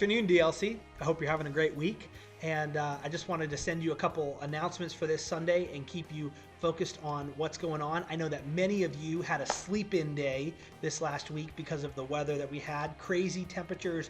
afternoon, DLC. I hope you're having a great week. And I just wanted to send you a couple announcements for this Sunday and keep you focused on what's going on. I know that many of you had a sleep-in day this last week because of the weather that we had. Crazy temperatures,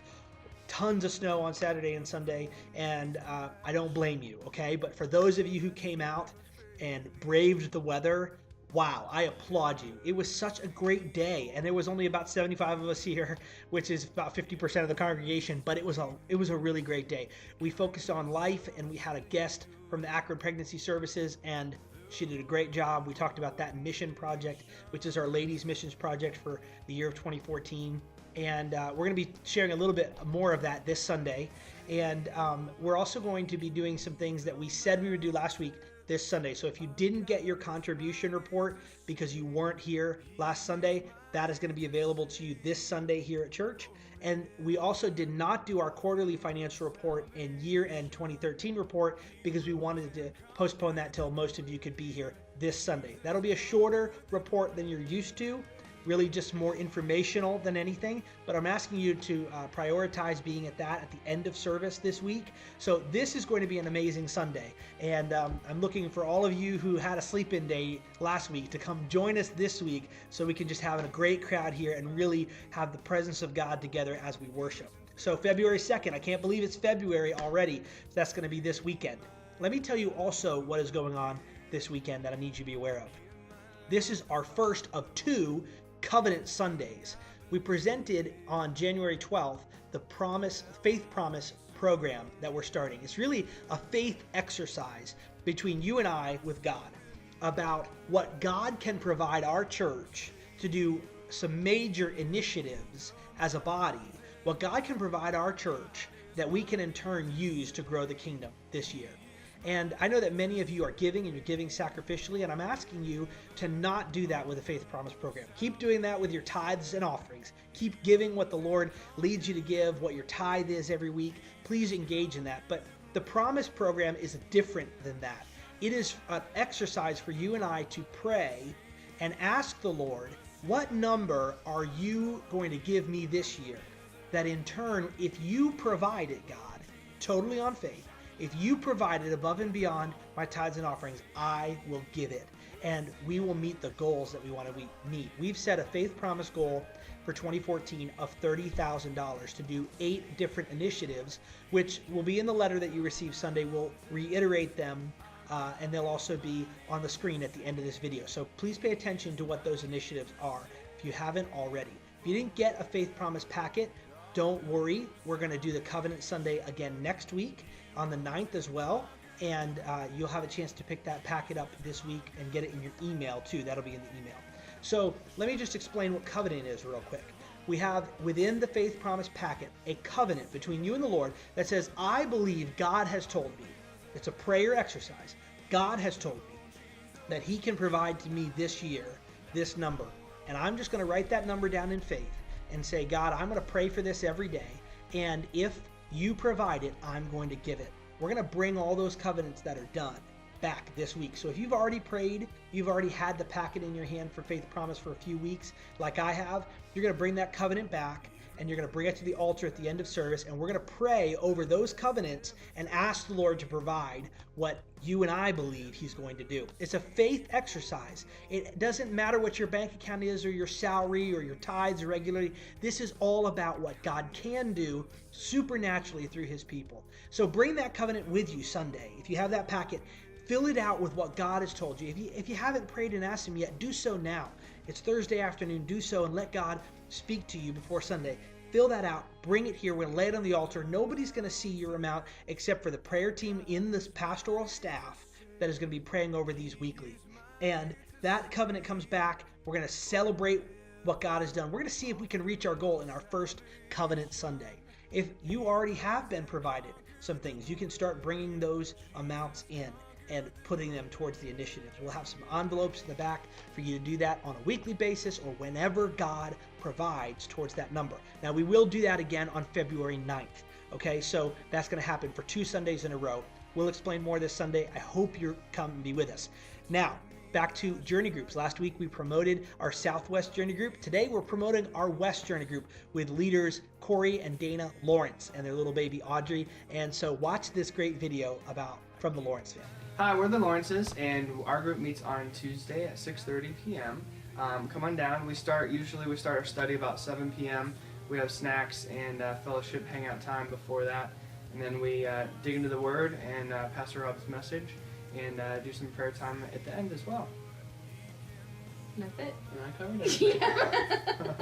tons of snow on Saturday and Sunday, and I don't blame you, okay? But for those of you who came out and braved the weather, wow, I applaud you. It was such a great day, and there was only about 75 of us here, which is about 50% of the congregation, but it was a really great day. We focused on life, and we had a guest from the Akron Pregnancy Services, and she did a great job. We talked about that mission project, which is our ladies' missions project for the year of 2014. And we're going to be sharing a little bit more of that this Sunday. And we're also going to be doing some things that we said we would do last week this Sunday. So if you didn't get your contribution report because you weren't here last Sunday, that is going to be available to you this Sunday here at church. And we also did not do our quarterly financial report and year-end 2013 report because we wanted to postpone that till most of you could be here this Sunday. That'll be a shorter report than you're used to. Really just more informational than anything, but I'm asking you to prioritize being at the end of service this week. So this is going to be an amazing Sunday, and I'm looking for all of you who had a sleep-in day last week to come join us this week so we can just have a great crowd here and really have the presence of God together as we worship. So February 2nd, I can't believe it's February already. That's going to be this weekend. Let me tell you also what is going on this weekend that I need you to be aware of. This is our first of two Covenant Sundays. We presented on January 12th the Faith Promise program that we're starting. It's really a faith exercise between you and I with God about what God can provide our church to do some major initiatives as a body, what God can provide our church that we can in turn use to grow the kingdom this year. And I know that many of you are giving and you're giving sacrificially, and I'm asking you to not do that with the Faith Promise program. Keep doing that with your tithes and offerings. Keep giving what the Lord leads you to give, what your tithe is every week. Please engage in that. But the Promise program is different than that. It is an exercise for you and I to pray and ask the Lord, what number are you going to give me this year? That in turn, if you provide it, God, totally on faith, if you provide it above and beyond my tithes and offerings, I will give it. And we will meet the goals that we want to meet. We've set a Faith Promise goal for 2014 of $30,000 to do 8 different initiatives, which will be in the letter that you receive Sunday. We'll reiterate them, and they'll also be on the screen at the end of this video. So please pay attention to what those initiatives are if you haven't already. If you didn't get a Faith Promise packet, don't worry. We're going to do the Covenant Sunday again next week on the 9th as well, and you'll have a chance to pick that packet up this week and get it in your email too. That'll be in the email. So let me just explain what covenant is real quick. We have within the Faith Promise packet a covenant between you and the Lord that says, I believe God has told me. It's a prayer exercise. God has told me that he can provide to me this year this number, and I'm just going to write that number down in faith and say, God, I'm going to pray for this every day, and if you provide it, I'm going to give it. We're going to bring all those covenants that are done back this week. So if you've already prayed, you've already had the packet in your hand for Faith Promise for a few weeks, like I have, you're going to bring that covenant back and you're going to bring it to the altar at the end of service, and we're going to pray over those covenants and ask the Lord to provide what you and I believe he's going to do. It's a faith exercise. It doesn't matter what your bank account is or your salary or your tithes regularly. This is all about what God can do supernaturally through his people. So bring that covenant with you Sunday. If you have that packet, fill it out with what God has told you. If you haven't prayed and asked him yet, do so now. It's Thursday afternoon. Do so and let God speak to you before Sunday. Fill that out, bring it here, we're going to lay it on the altar. Nobody's going to see your amount except for the prayer team in this pastoral staff that is going to be praying over these weekly. And that covenant comes back. We're going to celebrate what God has done. We're going to see if we can reach our goal in our first Covenant Sunday. If you already have been provided some things, you can start bringing those amounts in and putting them towards the initiatives. We'll have some envelopes in the back for you to do that on a weekly basis or whenever God provides towards that number. Now, we will do that again on February 9th. Okay, so that's going to happen for 2 Sundays in a row. We'll explain more this Sunday. I hope you'll come and be with us. Now, back to journey groups. Last week we promoted our Southwest journey group. Today we're promoting our West journey group with leaders Cory and Dana Lawrence and their little baby Audrey. And so watch this great video from the Lawrence family. Hi, we're the Lawrences, and our group meets on Tuesday at 6:30 p.m. Come on down. Usually we start our study about 7 p.m. We have snacks and fellowship hangout time before that, and then we dig into the Word and Pastor Rob's message, and do some prayer time at the end as well. And that's it. And I covered it. Yeah.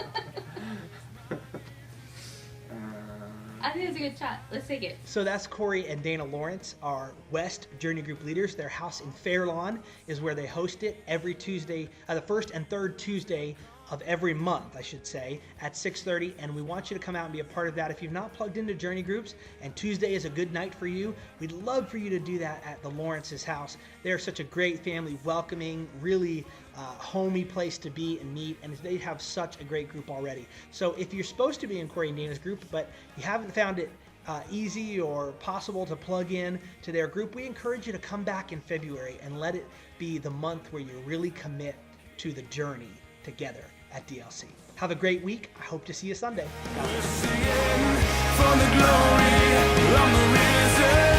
I think it's a good shot. Let's take it. So that's Cory and Dana Lawrence, our West Journey Group leaders. Their house in Fairlawn is where they host it every Tuesday, the first and third Tuesday of every month, I should say, at 6:30. And we want you to come out and be a part of that. If you've not plugged into journey groups and Tuesday is a good night for you, we'd love for you to do that at the Lawrence's house. They're such a great family, welcoming, really homey place to be and meet, and they have such a great group already. So if you're supposed to be in Cory and Dana's group, but you haven't found it easy or possible to plug in to their group, we encourage you to come back in February and let it be the month where you really commit to the journey together at DLC. Have a great week. I hope to see you Sunday. God bless.